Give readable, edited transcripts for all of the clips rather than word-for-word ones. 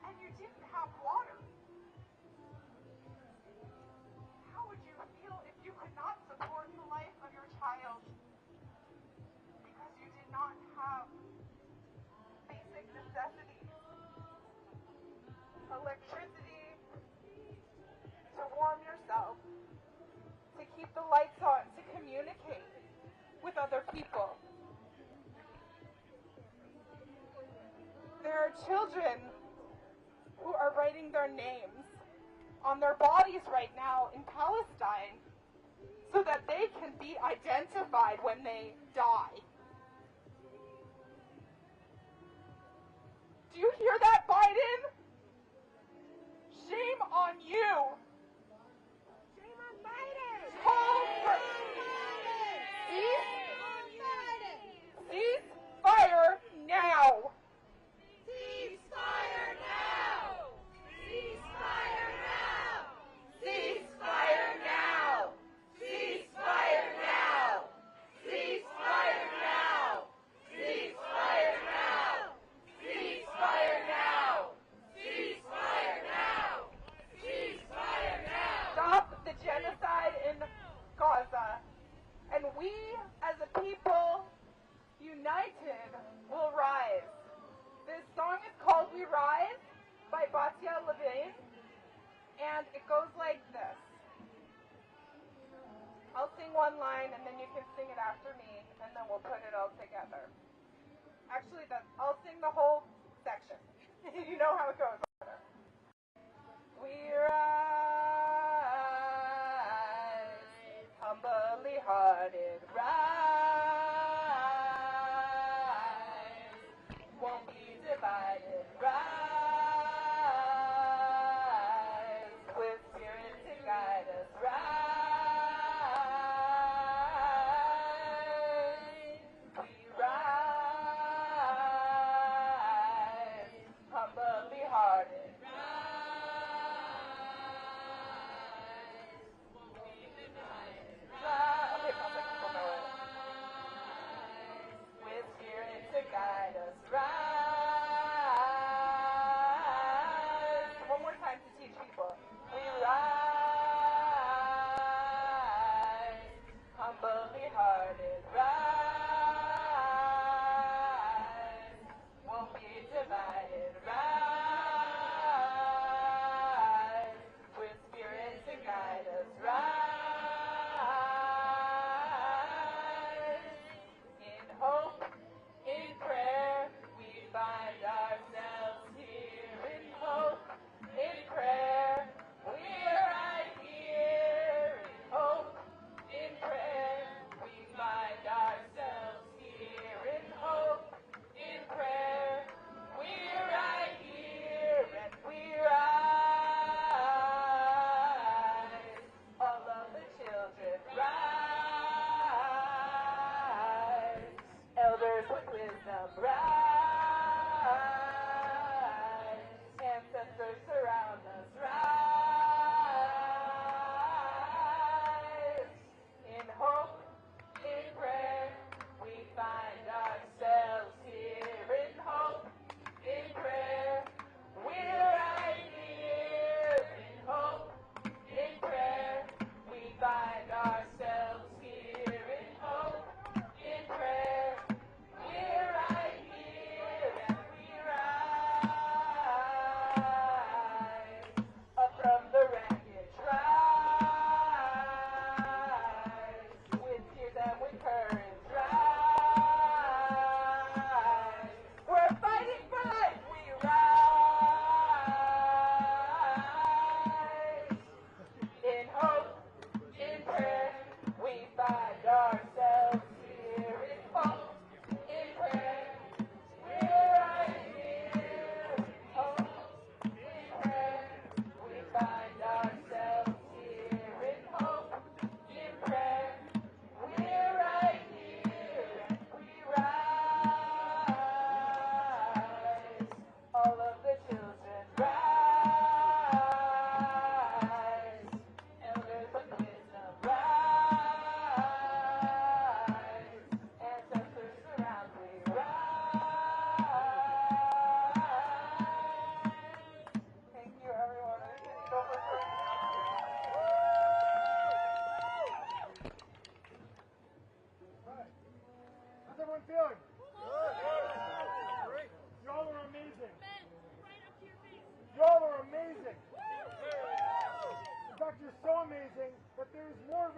And you didn't have water? How would you feel if you could not support the life of your child because you did not have basic necessities? Electricity to warm yourself, to keep the lights on, to communicate with other people. There are children who are writing their names on their bodies right now in Palestine so that they can be identified when they die. Do you hear that, Biden? Shame on you. Shame on Biden. Call for ceasefire now. Ceasefire now. Ceasefire now. Ceasefire now. Ceasefire now. Ceasefire now. Ceasefire now. Ceasefire now. Ceasefire now. Ceasefire now. Stop the genocide in Gaza. And we, as a people, united, will rise. This song is called We Rise by Batya Levine, and it goes like this. I'll sing one line and then you can sing it after me, and then we'll put it all together. Actually, I'll sing the whole section. You know how it goes. We rise, humbly hearted, rise, won't be divided, rise, with spirit to guide us, rise, we rise, humbly hearted, with spirit to guide us, rise. One more time to teach people. We rise, humbly hearted, rise, won't be divided, rise, with spirit to guide us, rise, in hope, in prayer, we find ourselves here, in hope, in prayer, we're right here, in hope, in prayer, we find ourselves here, in hope, in prayer, we're right here, and we rise, all of the children rise, elders with wisdom rise,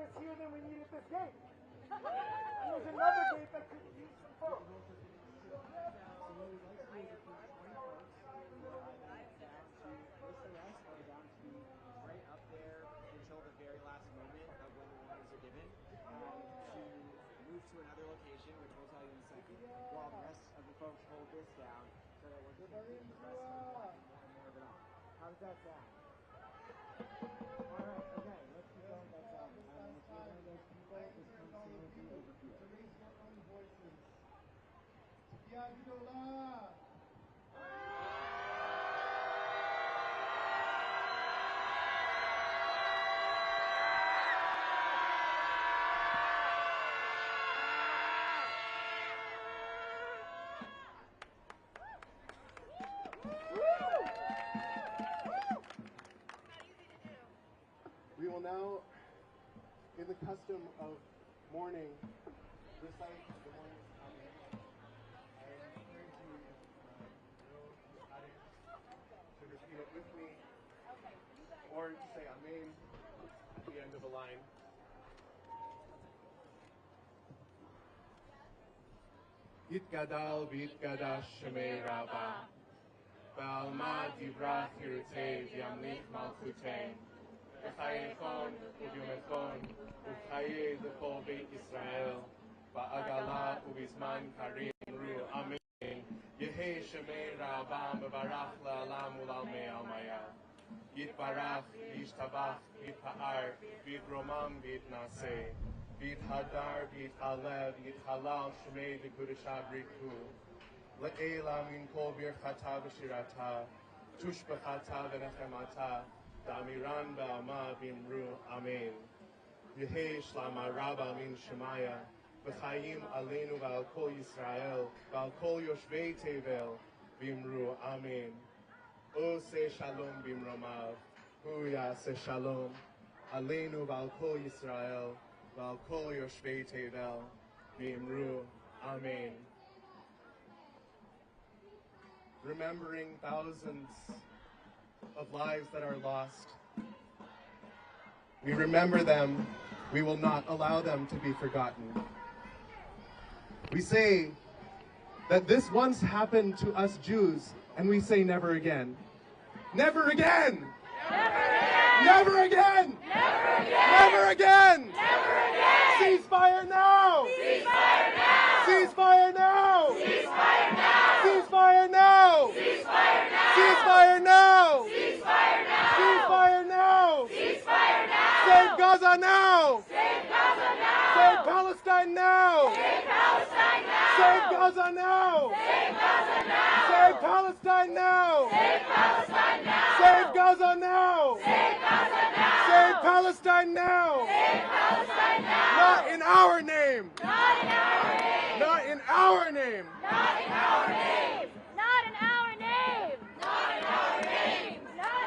is here, then we needed this gate. And there's another gate that could use some folks. Right up there until the very last moment of when the warnings are given, to move to another location, which we'll tell you in a second, while the rest of the folks hold this down so that we're just going to the rest more and more of it off. How does that sound? Alright, okay, let's keep going with that sound. If you're one of those people, just come silently over here. Raise your own voices. Tibiagidola! We will now, in the custom of mourning, recite the morning Amen. I encourage you, to repeat it with me, or to say Amen at the end of a line. Yitgadal v'yitgadash shemei Rabbah, Ba'alma divrach yirutei v'yamlich malchutei, V'chayechon u'vyumechon u'chaye l'kol beit Yisrael, Ba'agala u'bizman karim ru Amen. Yehei shemei Rabbah mevarach la'alam u'lalmei almaya. Yitbarach, Yishtabach, Yitpa'ar, Yitromam, Yitnaseh, Yithadar, Yithalev, Yithalal, Shemei, V'Kudeshav, Riku, Le'ela min kol birchata v'shirata, Tushbechata v'nechemata, Da'amiran ba'ama v'imru, Amen. Yehei shlama rabba min Shemaya, V'chayim aleinu v'al kol Yisrael, v'al kol yoshvei tevel, v'imru, Amen. O se shalom bimromav, huya se shalom, aleinu v'al kol Yisrael, v'al kol yoshvei tevel, v'imru, Amen. Remembering thousands of lives that are lost, we remember them, we will not allow them to be forgotten. We say that this once happened to us Jews, and we say never again. Never again! Never again! Never again! Ceasefire now! Ceasefire now! Ceasefire now! Ceasefire now! Ceasefire now! Ceasefire now! Ceasefire now! Save Gaza now! Save Palestine now! Save Gaza now! Save Palestine now! Save Gaza now! Save Palestine now! Not in our name! Not in our name! Not in our name! Not in our name! Not in our name! Not in our name! Not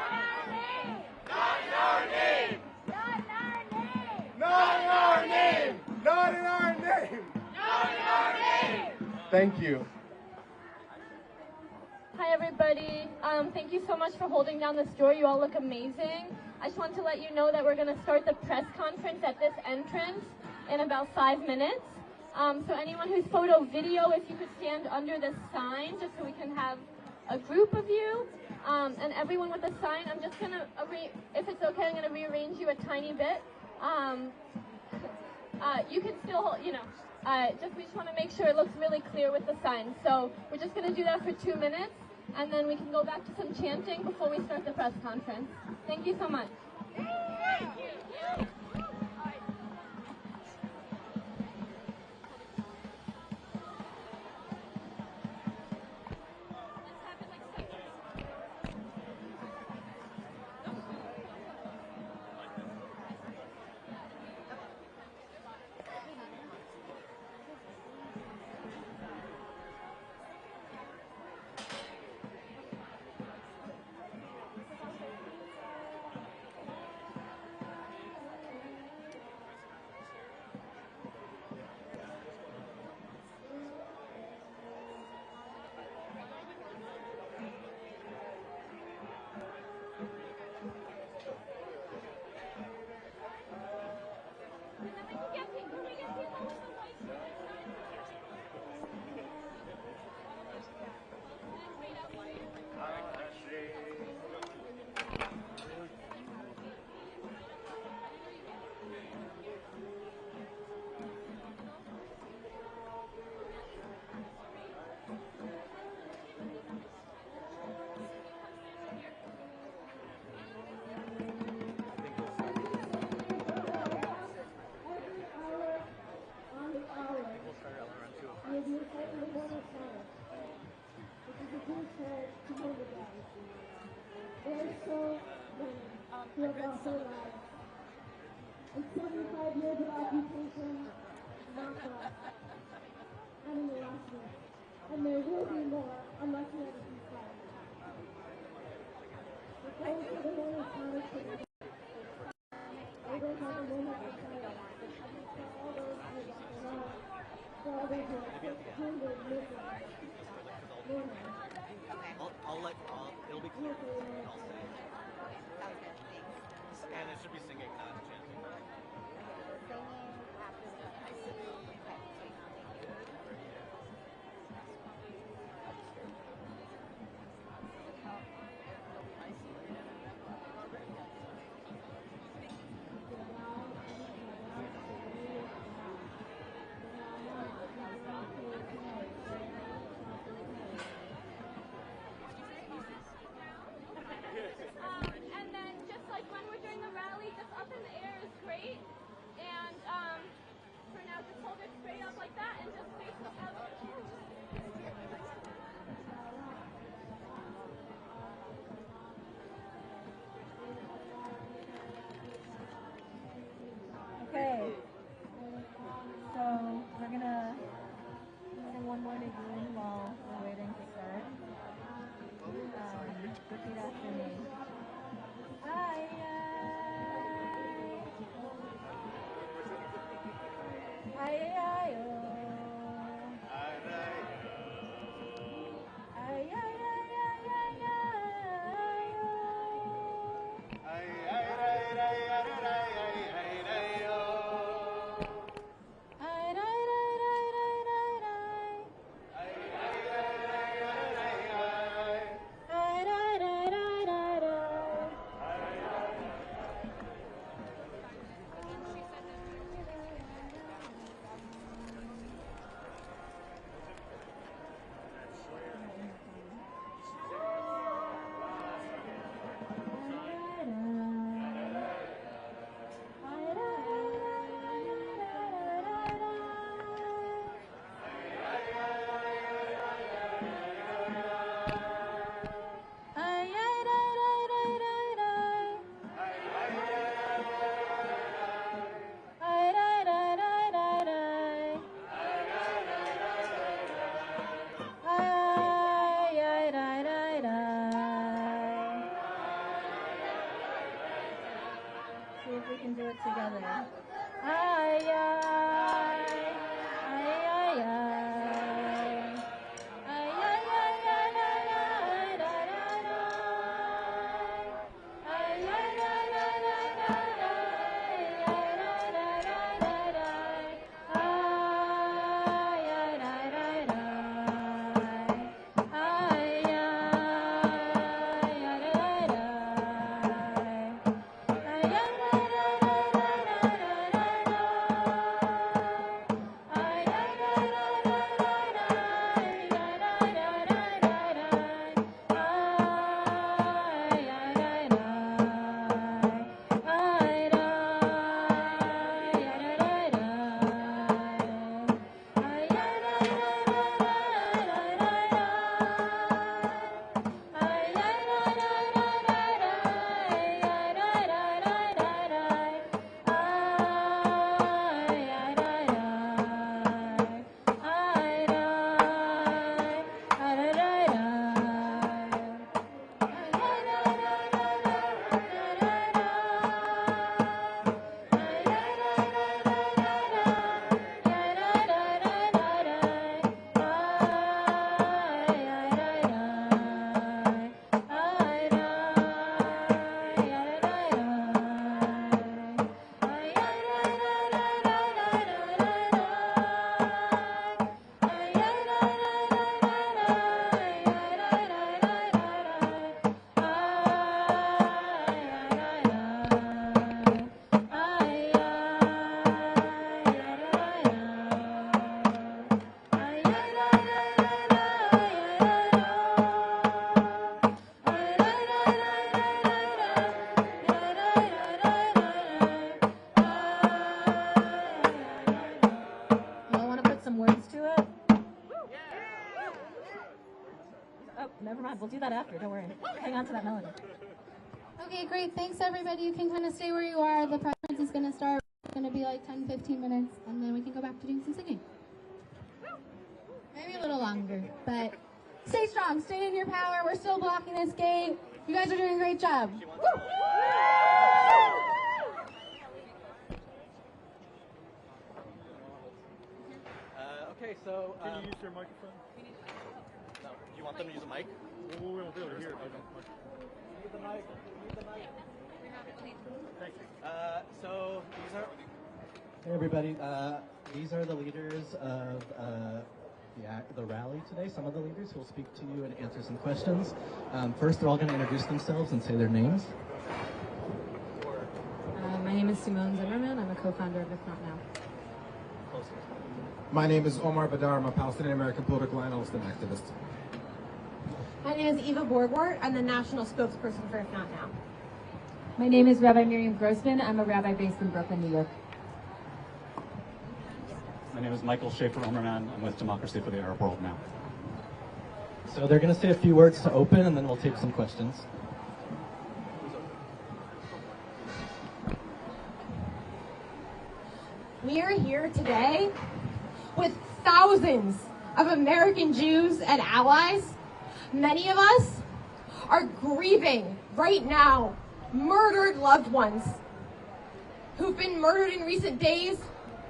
in our name! Not in our name! Not in our name! Not in our name! Not in our name! Thank you. Hi everybody, thank you so much for holding down this door. You all look amazing. I just want to let you know that we're going to start the press conference at this entrance in about 5 minutes. So anyone who's photo video, if you could stand under this sign just so we can have a group of you. And everyone with a sign, I'm just going to, if it's okay, I'm going to rearrange you a tiny bit. You can still, we just want to make sure it looks really clear with the sign. So we're just going to do that for 2 minutes, and then we can go back to some chanting before we start the press conference. Thank you so much. Thank you. to hold it down. There are so many who have lost their lives. In 75 years of occupation, not for us. And in the last week. And there will be more unless we have a ceasefire. The goal for the moment is not together. They don't have a moment of silence. For all those who have lost their lives. For all those who are wounded, missing. It'll be clear. I'll say. And it should be singing, not chanting. And then just like when we're doing the rally, just up in the air is great. And for now, just hold it straight up like that and just face the other. Okay. So we're gonna sing one more tune while we're waiting to start. Repeat after me. Ay, ay, ay, ay, oh. Ay, ay, ay, ay, ay, ay, oh. Ay, ay, ay, ay, ay, ay, ay, oh. Ay, ay, ay, ay, ay, ay, ay. Ay, ay, ay, ay, ay, ay, ay. Ay, ay, ay, ay, ay, ay. See if we can do it together. Ay, ay, ay, ay, ay. Ay, ay, ay, ay, ay, ay, da, da, da. Ay, ay, ay, ay, ay, ay, ay, ay, da, da, da, da, da. Ay, ay, da, da, da. Ay, ay, ay, da, da, da. Ay, ay, ay, ay, ay, ay, ay, ay. that after, don't worry. Hang on to that melody. Okay, great. Thanks, everybody. You can kind of stay where you are. The press conference is going to start. It's going to be like 10, 15 minutes, and then we can go back to doing some singing. Maybe a little longer, but stay strong. Stay in your power. We're still blocking this gate. You guys are doing a great job. Woo! Okay, so... Can you use your microphone? No, do you want them to use a mic? We won't be able to hear it. Need the mic. Need the mic. Thank you. So these are... Hey everybody, these are the leaders of the rally today, some of the leaders who will speak to you and answer some questions. First, they're all going to introduce themselves and say their names. My name is Simone Zimmerman. I'm a co-founder of If Not Now. My name is Omar Badar. I'm a Palestinian-American political analyst and activist. My name is Eva Borgwart. I'm the national spokesperson for If Not Now. My name is Rabbi Miriam Grossman. I'm a rabbi based in Brooklyn, New York. My name is Michael Schaefer-Omerman. I'm with Democracy for the Arab World Now. So they're going to say a few words to open, and then we'll take some questions. We are here today with thousands of American Jews and allies. Many of us are grieving right now murdered loved ones who've been murdered in recent days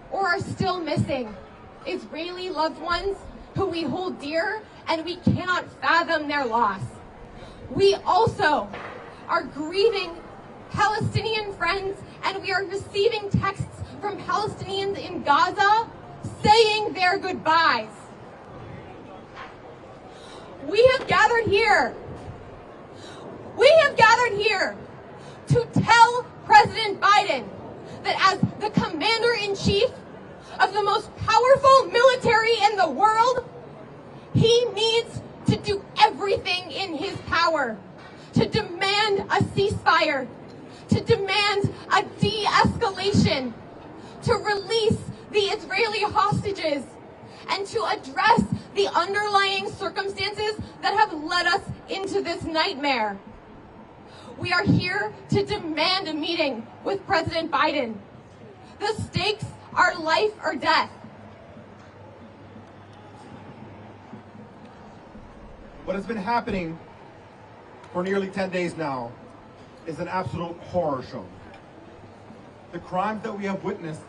or are still missing. Israeli loved ones who we hold dear and we cannot fathom their loss. We also are grieving Palestinian friends, and we are receiving texts from Palestinians in Gaza saying their goodbyes. We have gathered here to tell President Biden that as the commander-in-chief of the most powerful military in the world, he needs to do everything in his power to demand a ceasefire, to demand a de-escalation, to release the Israeli hostages, and to address the underlying circumstances that have led us into this nightmare. We are here to demand a meeting with President Biden. The stakes are life or death. What has been happening for nearly 10 days now is an absolute horror show. The crimes that we have witnessed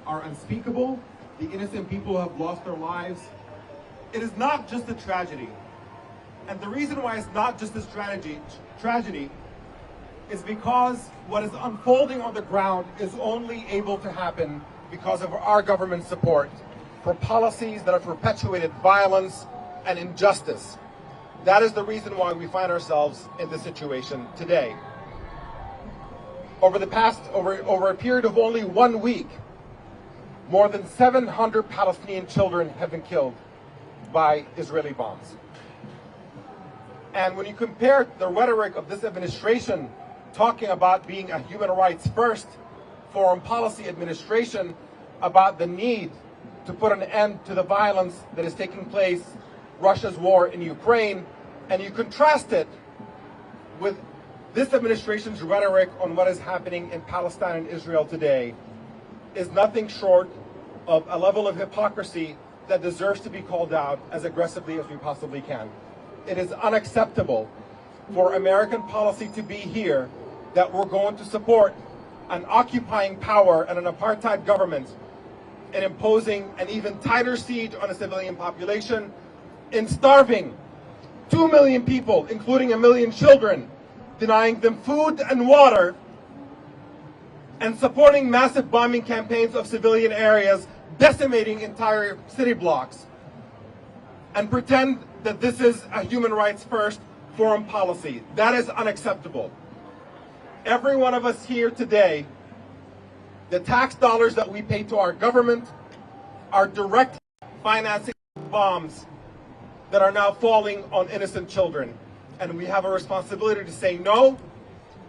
are unspeakable. The innocent people have lost their lives. It is not just a tragedy. And the reason why it's not just a tragedy is because what is unfolding on the ground is only able to happen because of our government's support for policies that have perpetuated violence and injustice. That is the reason why we find ourselves in this situation today. Over a period of only 1 week, more than 700 Palestinian children have been killed by Israeli bombs. And when you compare the rhetoric of this administration talking about being a human rights first foreign policy administration, about the need to put an end to the violence that is taking place, Russia's war in Ukraine, and you contrast it with this administration's rhetoric on what is happening in Palestine and Israel today, is nothing short of a level of hypocrisy that deserves to be called out as aggressively as we possibly can. It is unacceptable for American policy to be here that we're going to support an occupying power and an apartheid government in imposing an even tighter siege on a civilian population, in starving 2 million people, including 1 million children, denying them food and water, and supporting massive bombing campaigns of civilian areas, decimating entire city blocks, and pretend that this is a human rights first foreign policy. That is unacceptable. Every one of us here today, the tax dollars that we pay to our government are direct financing bombs that are now falling on innocent children. And we have a responsibility to say no.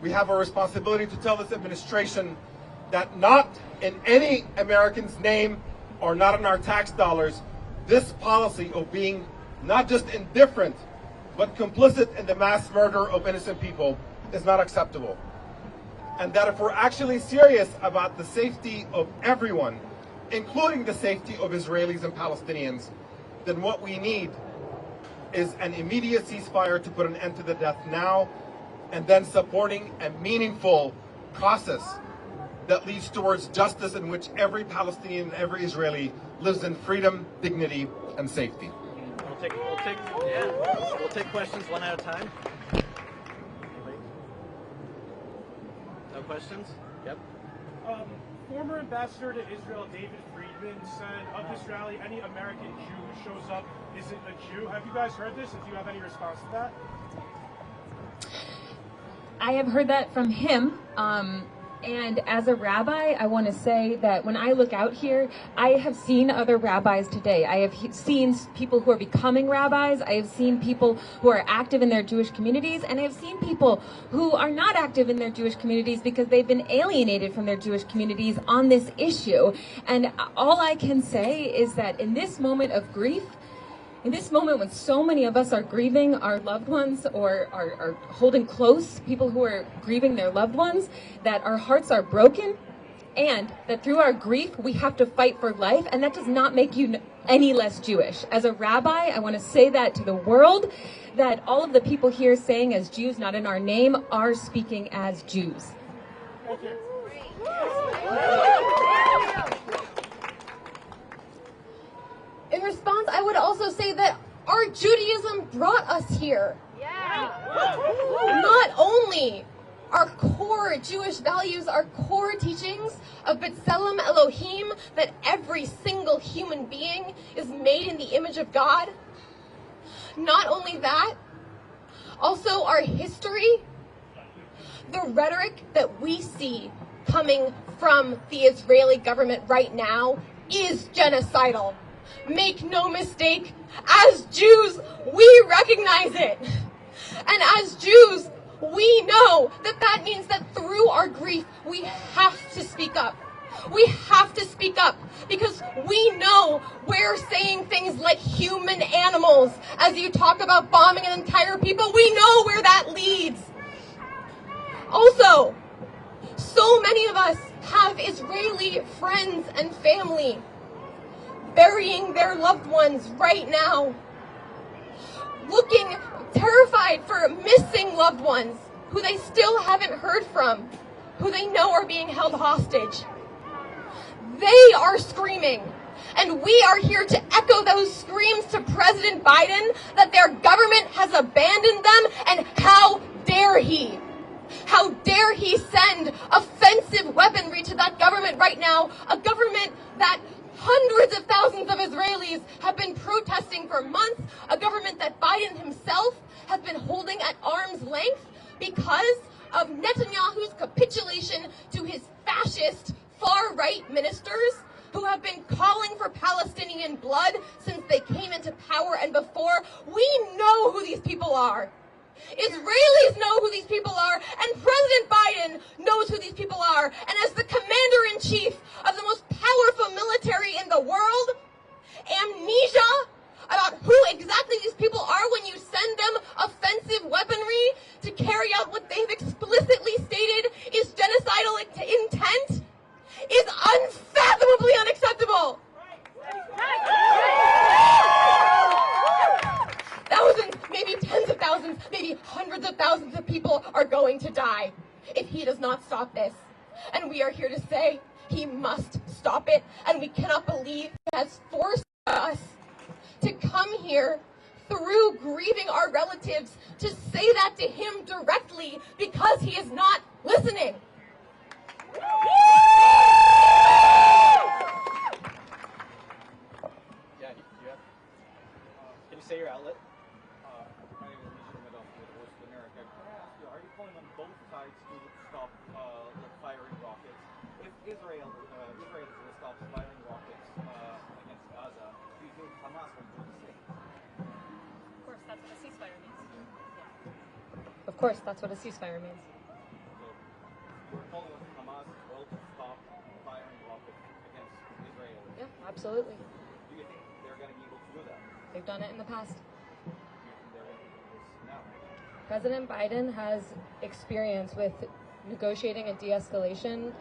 We have a responsibility to tell this administration that not in any American's name or not in our tax dollars, this policy of being not just indifferent, but complicit in the mass murder of innocent people is not acceptable. And that if we're actually serious about the safety of everyone, including the safety of Israelis and Palestinians, then what we need is an immediate ceasefire to put an end to the death now, and then supporting a meaningful process that leads towards justice in which every Palestinian and every Israeli lives in freedom, dignity, and safety. We'll take questions one at a time. No questions? Yep. Former ambassador to Israel, David Friedman, said of this rally, any American Jew who shows up isn't a Jew. Have you guys heard this? And do you have any response to that? I have heard that from him. And as a rabbi, I want to say that when I look out here, I have seen other rabbis today. I have seen people who are becoming rabbis. I have seen people who are active in their Jewish communities. And I have seen people who are not active in their Jewish communities because they've been alienated from their Jewish communities on this issue. And all I can say is that in this moment of grief, in this moment when so many of us are grieving our loved ones or are holding close people who are grieving their loved ones, that our hearts are broken and that through our grief we have to fight for life, and that does not make you any less Jewish. As a rabbi, I want to say that to the world, that all of the people here saying as Jews, not in our name, are speaking as Jews. Thank you. In response, I would also say that our Judaism brought us here. Not only our core Jewish values, our core teachings of B'Tselem Elohim, that every single human being is made in the image of God. Not only that, also our history, the rhetoric that we see coming from the Israeli government right now is genocidal. Make no mistake, as Jews, we recognize it. And as Jews, we know that that means that through our grief, we have to speak up. We have to speak up because we know we're saying things like human animals. As you talk about bombing an entire people, we know where that leads. Also, so many of us have Israeli friends and family burying their loved ones right now, looking terrified for missing loved ones who they still haven't heard from, who they know are being held hostage. They are screaming, and we are here to echo those screams to President Biden that their government has abandoned them, and how dare he? How dare he send offensive weaponry to that government right now, a government that hundreds of thousands of Israelis have been protesting for months, a government that Biden himself has been holding at arm's length because of Netanyahu's capitulation to his fascist far-right ministers who have been calling for Palestinian blood since they came into power and before. We know who these people are. Israelis know who these people are, and President Biden knows who these people are. And as the commander-in-chief of the most powerful military in the world, amnesia about who exactly these people are when you send them offensive weaponry to carry out what they've explicitly stated is genocidal intent is unfathomably unacceptable. Thousands, maybe tens of thousands, maybe hundreds of thousands of people are going to die if he does not stop this. And we are here to say he must stop it. And we cannot believe he has forced us to come here through grieving our relatives to say that to him directly because he is not listening. Yeah, can you say your outlet? My name is Mr. Medoff with the Voice of America. Can I ask you, are you calling on both sides to stop firing rockets? If Israel will stop firing rockets against Gaza, do you think Hamas will do the same? Of course, that's what a ceasefire means. Of course, that's what a ceasefire means. So you're calling on Hamas as well to stop firing rockets against Israel? Yeah, absolutely. Do you think they're going to be able to do that? They've done it in the past. Do you think they're going to be able to do this President Biden has experience with negotiating a de-escalation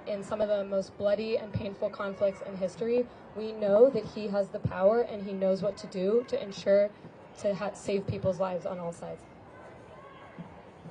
in some of the most bloody and painful conflicts in history. We know that he has the power and he knows what to do to ensure to save people's lives on all sides.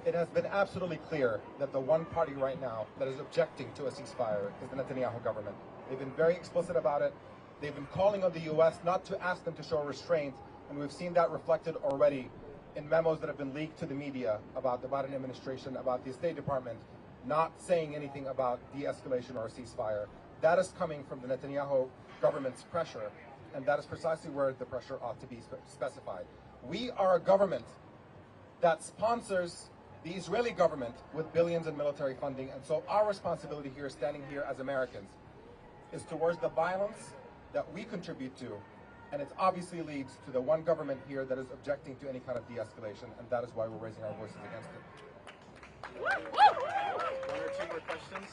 It has been absolutely clear that the one party right now that is objecting to a ceasefire is the Netanyahu government. They've been very explicit about it. They've been calling on the U.S. not to ask them to show restraint, and we've seen that reflected already in memos that have been leaked to the media about the Biden administration, about the State Department, not saying anything about de-escalation or a ceasefire. That is coming from the Netanyahu government's pressure, and that is precisely where the pressure ought to be specified. We are a government that sponsors the Israeli government with billions in military funding, and so our responsibility here, standing here as Americans, is towards the violence that we contribute to, and it obviously leads to the one government here that is objecting to any kind of de-escalation, and that is why we're raising our voices against it. One or two more questions?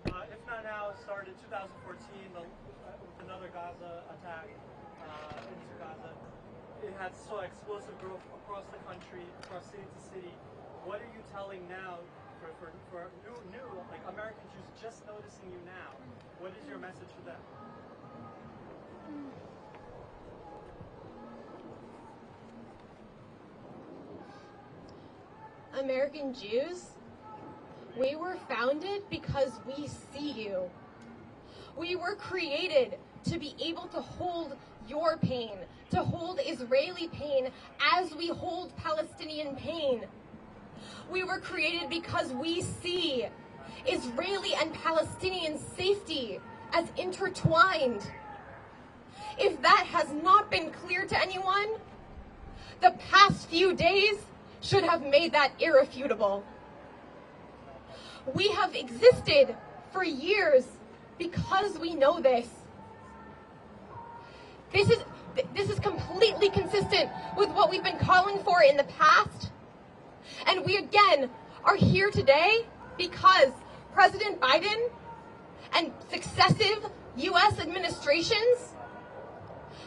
If not now, it started 2014 with another Gaza attack into Gaza. It had so explosive growth across the country, across city to city. What are you telling now for new like American Jews just noticing you now? What is your message for them? American Jews, we were founded because we see you. We were created to be able to hold your pain, to hold Israeli pain as we hold Palestinian pain. We were created because we see Israeli and Palestinian safety as intertwined. If that has not been clear to anyone, the past few days should have made that irrefutable. We have existed for years because we know this. This is completely consistent with what we've been calling for in the past. And we again are here today because President Biden and successive U.S. administrations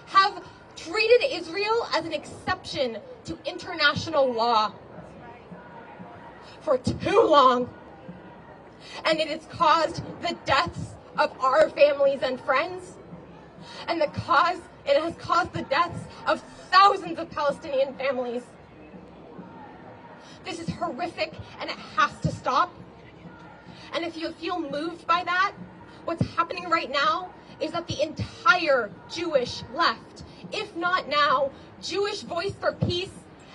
have treated Israel as an exception to international law for too long. And it has caused the deaths of our families and friends. And it has caused the deaths of thousands of Palestinian families. This is horrific and it has to stop. And if you feel moved by that, what's happening right now is that the entire Jewish left, if not now, Jewish Voice for Peace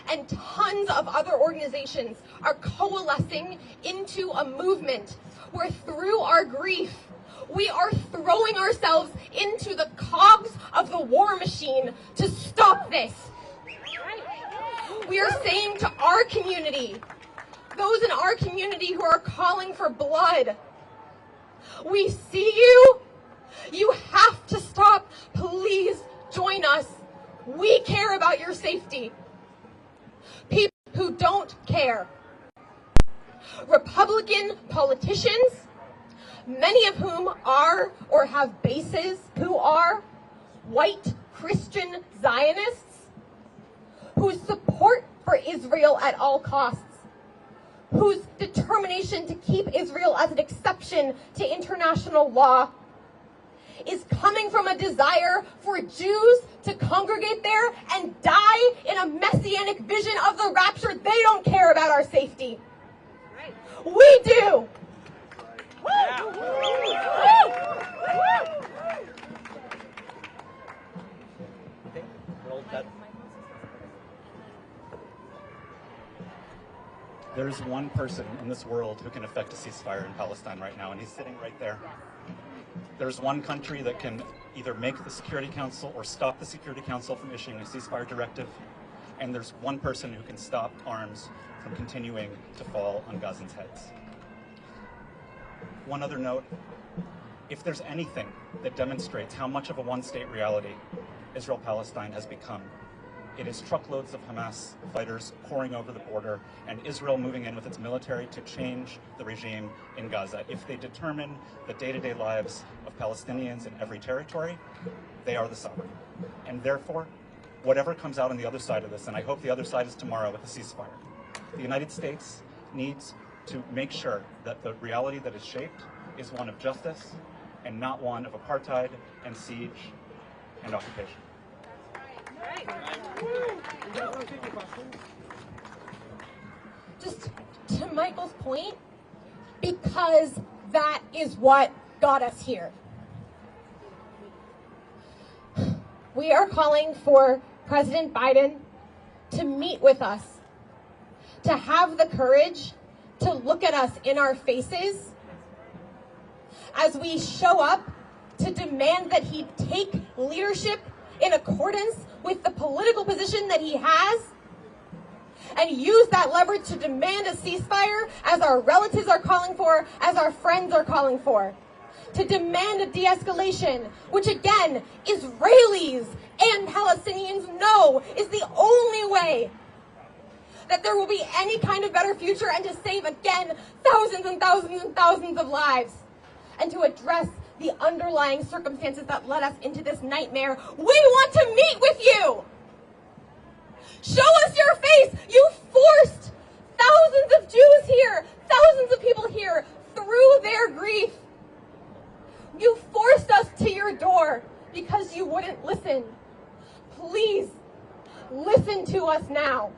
and tons of other organizations are coalescing into a movement where through our grief, we are throwing ourselves into the cogs of the war machine to stop this. We are saying to our community, those in our community who are calling for blood, we see you. You have to stop. Please join us. We care about your safety. People who don't care. Republican politicians, many of whom are or have bases who are white Christian Zionists, whose support for Israel at all costs, whose determination to keep Israel as an exception to international law is coming from a desire for Jews to congregate there and die in a messianic vision of the rapture. They don't care about our safety. We do. There's one person in this world who can effect a ceasefire in Palestine right now, and he's sitting right there. There's one country that can either make the Security Council or stop the Security Council from issuing a ceasefire directive, and there's one person who can stop arms from continuing to fall on Gazans' heads. One other note, if there's anything that demonstrates how much of a one-state reality Israel-Palestine has become, it is truckloads of Hamas fighters pouring over the border and Israel moving in with its military to change the regime in Gaza. If they determine the day-to-day lives of Palestinians in every territory, they are the sovereign. And therefore, whatever comes out on the other side of this, and I hope the other side is tomorrow with a ceasefire, the United States needs to make sure that the reality that is shaped is one of justice and not one of apartheid and siege and occupation. Just to Michael's point, because that is what got us here. We are calling for President Biden to meet with us, to have the courage to look at us in our faces as we show up to demand that he take leadership in accordance with the political position that he has, and use that leverage to demand a ceasefire as our relatives are calling for, as our friends are calling for. To demand a de-escalation, which again, Israelis and Palestinians know is the only way that there will be any kind of better future, and to save again thousands and thousands and thousands of lives, and to address the underlying circumstances that led us into this nightmare. We want to meet with you. Show us your face. You forced thousands of Jews here, thousands of people here through their grief. You forced us to your door because you wouldn't listen. Please, listen to us now.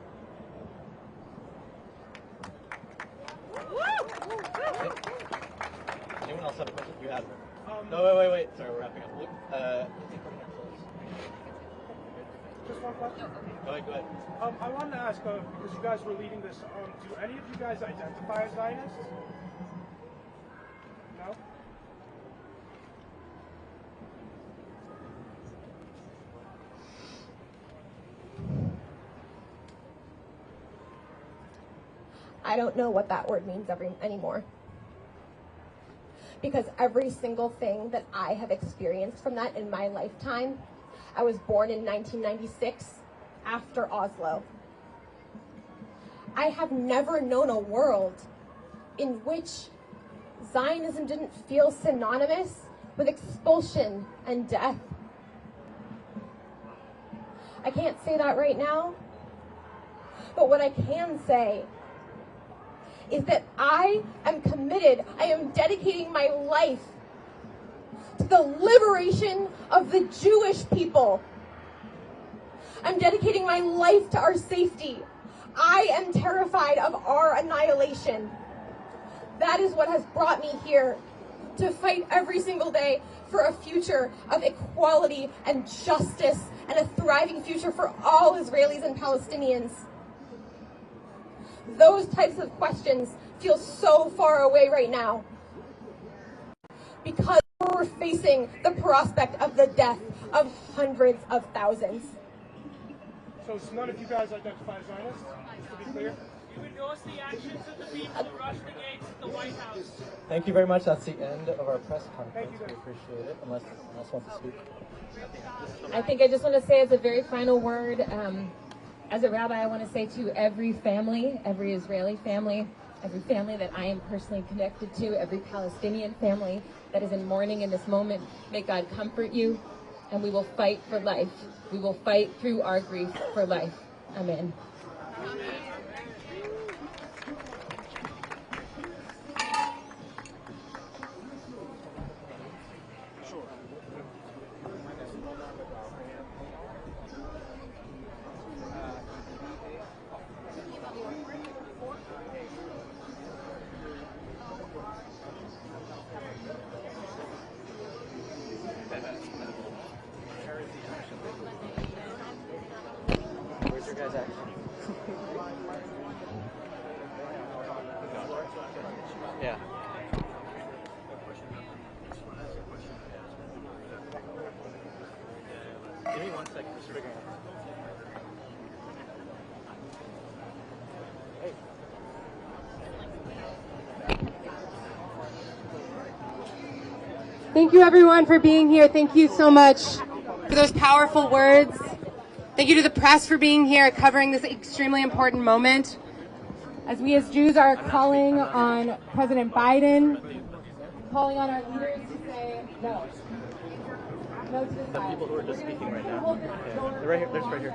Anyone else have a question? You had one. No, wait. Sorry, we're wrapping up. Just one question? Go ahead. I wanted to ask, because you guys were leading this, do any of you guys identify as Zionists? No? I don't know what that word means anymore. Because every single thing that I have experienced from that in my lifetime, I was born in 1996 after Oslo. I have never known a world in which Zionism didn't feel synonymous with expulsion and death. I can't say that right now, but what I can say is that I am committed, I am dedicating my life to the liberation of the Jewish people. I'm dedicating my life to our safety. I am terrified of our annihilation. That is what has brought me here, to fight every single day for a future of equality and justice and a thriving future for all Israelis and Palestinians. Those types of questions feel so far away right now because we're facing the prospect of the death of hundreds of thousands. So none of you guys identify as Zionists, just to be clear? You endorse the actions of the people who rushed the gates of the White House. Thank you very much. That's the end of our press conference. We appreciate it. Unless someone else wants to speak. I think I just want to say as a very final word, as a rabbi, I want to say to every family, every Israeli family, every family that I am personally connected to, every Palestinian family that is in mourning in this moment, may God comfort you, and we will fight for life. We will fight through our grief for life. Amen. Where's your guys' action? Yeah. Give me 1 second, just figuring it out. Thank you everyone for being here. Thank you so much for those powerful words. Thank you to the press for being here, covering this extremely important moment. As we as Jews are calling on President Biden, calling on our leaders to say no. The people who are just speaking right now. Yeah. They're right here. They're just right here.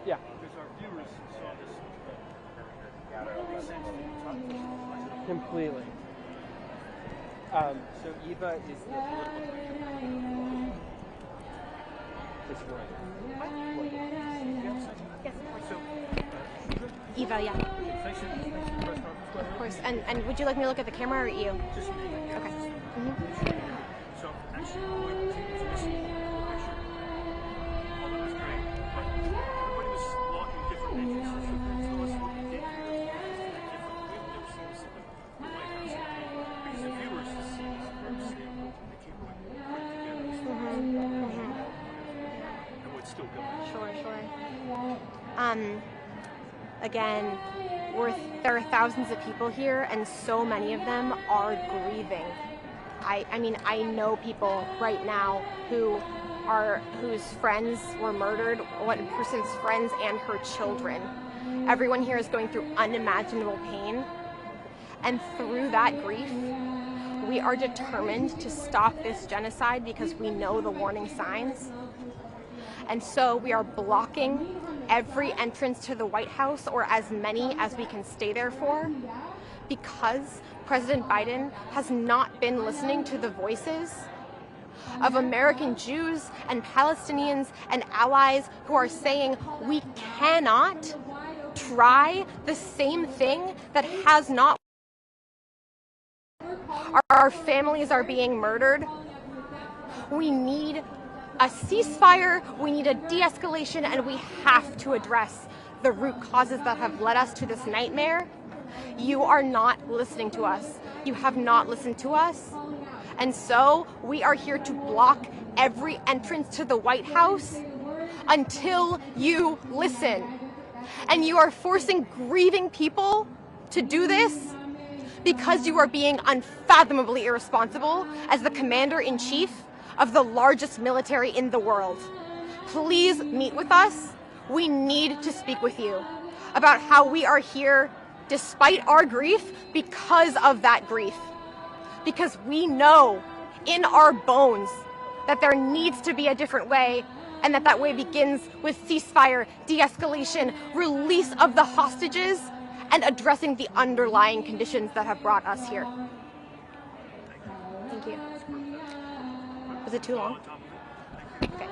Yeah. Because our viewers saw this. Completely. So Eva is the political Eva, yeah. Of course. And would you like me to look at the camera or you? Just me. Okay. So actually, we was missing the picture. Although it was great, but everybody was blocking different entrances. So tell us what we did here. We've never seen this in the White House. Because the viewers see this first, they keep putting together. And what's still going. Sure. Again, there are thousands of people here, and so many of them are grieving. I mean, I know people right now whose friends were murdered, one person's friends and her children. Everyone here is going through unimaginable pain. And through that grief, we are determined to stop this genocide because we know the warning signs. And so we are blocking every entrance to the White House, or as many as we can stay there for, because President Biden has not been listening to the voices of American Jews and Palestinians and allies who are saying we cannot try the same thing that has not. Our families are being murdered. We need a ceasefire, we need a de-escalation, and we have to address the root causes that have led us to this nightmare. You are not listening to us. You have not listened to us. And so we are here to block every entrance to the White House until you listen. And you are forcing grieving people to do this because you are being unfathomably irresponsible as the commander-in-chief of the largest military in the world. Please meet with us. We need to speak with you about how we are here despite our grief because of that grief. Because we know in our bones that there needs to be a different way, and that way begins with ceasefire, de-escalation, release of the hostages, and addressing the underlying conditions that have brought us here. Thank you. Was it too long? Okay.